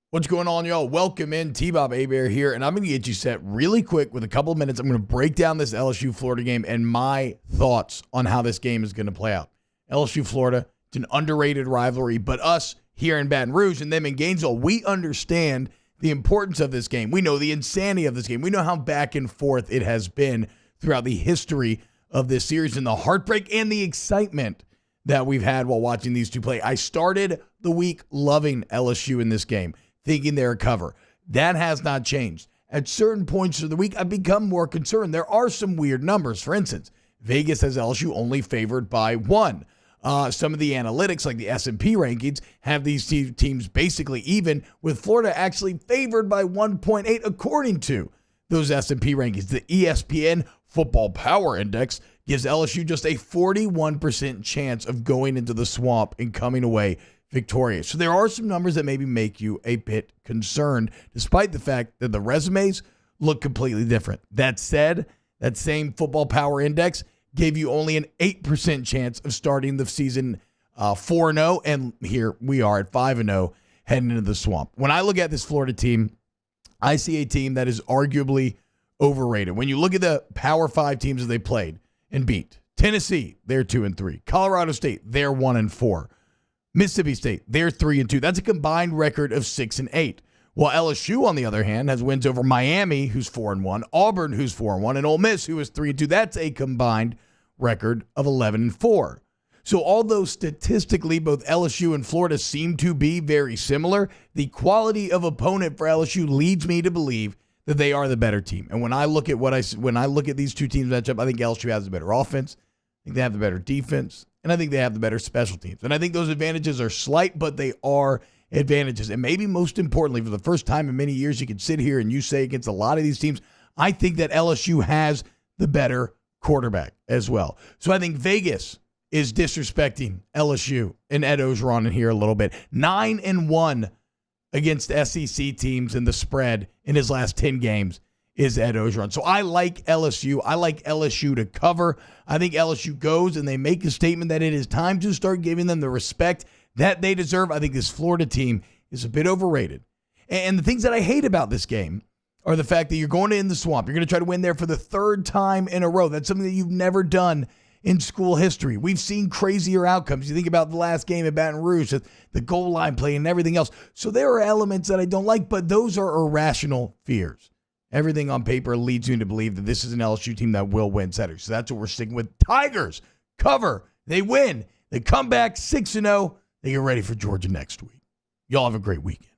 What's going on, y'all? Welcome in. T-Bob Hebert here, and I'm going to get you set really quick with a couple of minutes. I'm going to break down this LSU-Florida game and my thoughts on how this game is going to play out. LSU-Florida, it's an underrated rivalry, but us here in Baton Rouge and them in Gainesville, we understand the importance of this game. We know the insanity of this game. We know how back and forth it has been throughout the history of this series and the heartbreak and the excitement that we've had while watching these two play. I started the week loving LSU in this game, thinking they're a cover. That has not changed. At certain points of the week, I've become more concerned. There are some weird numbers. For instance, Vegas has LSU only favored by 1. Some of the analytics, like the S&P rankings, have these teams basically even, with Florida actually favored by 1.8 according to those S&P rankings. The ESPN Football Power Index gives LSU just a 41% chance of going into the swamp and coming away victorious. So there are some numbers that maybe make you a bit concerned, despite the fact that the resumes look completely different. That said, that same Football Power Index gave you only an 8% chance of starting the season 4-0, and here we are at 5-0 heading into the swamp. When I look at this Florida team, I see a team that is arguably overrated. When you look at the Power 5 teams that they played and beat, Tennessee, they're 2-3. Colorado State, they're 1-4. Mississippi State, they're 3-2. That's a combined record of 6-8. While LSU, on the other hand, has wins over Miami, who's 4-1, Auburn, who's 4-1, and Ole Miss, who is 3-2. That's a combined record of 11-4. So although statistically both LSU and Florida seem to be very similar, the quality of opponent for LSU leads me to believe that they are the better team. And when I look at these two teams matchup, I think LSU has the better offense. I think they have the better defense. And I think they have the better special teams. And I think those advantages are slight, but they are advantages. And maybe most importantly, for the first time in many years, you can sit here and you say against a lot of these teams, I think that LSU has the better quarterback as well. So I think Vegas is disrespecting LSU and Ed Orgeron in here a little bit. 9-1 against SEC teams in the spread in his last 10 games is Ed Orgeron. So I like LSU. I like LSU to cover. I think LSU goes and they make a statement that it is time to start giving them the respect that they deserve. I think this Florida team is a bit overrated. And the things that I hate about this game are the fact that you're going in the swamp. You're going to try to win there for the third time in a row. That's something that you've never done in school history. We've seen crazier outcomes. You think about the last game at Baton Rouge, the goal line play and everything else. So there are elements that I don't like, but those are irrational fears. Everything on paper leads you to believe that this is an LSU team that will win Saturday. So that's what we're sticking with. Tigers cover. They win. They come back 6-0. They get ready for Georgia next week. Y'all have a great weekend.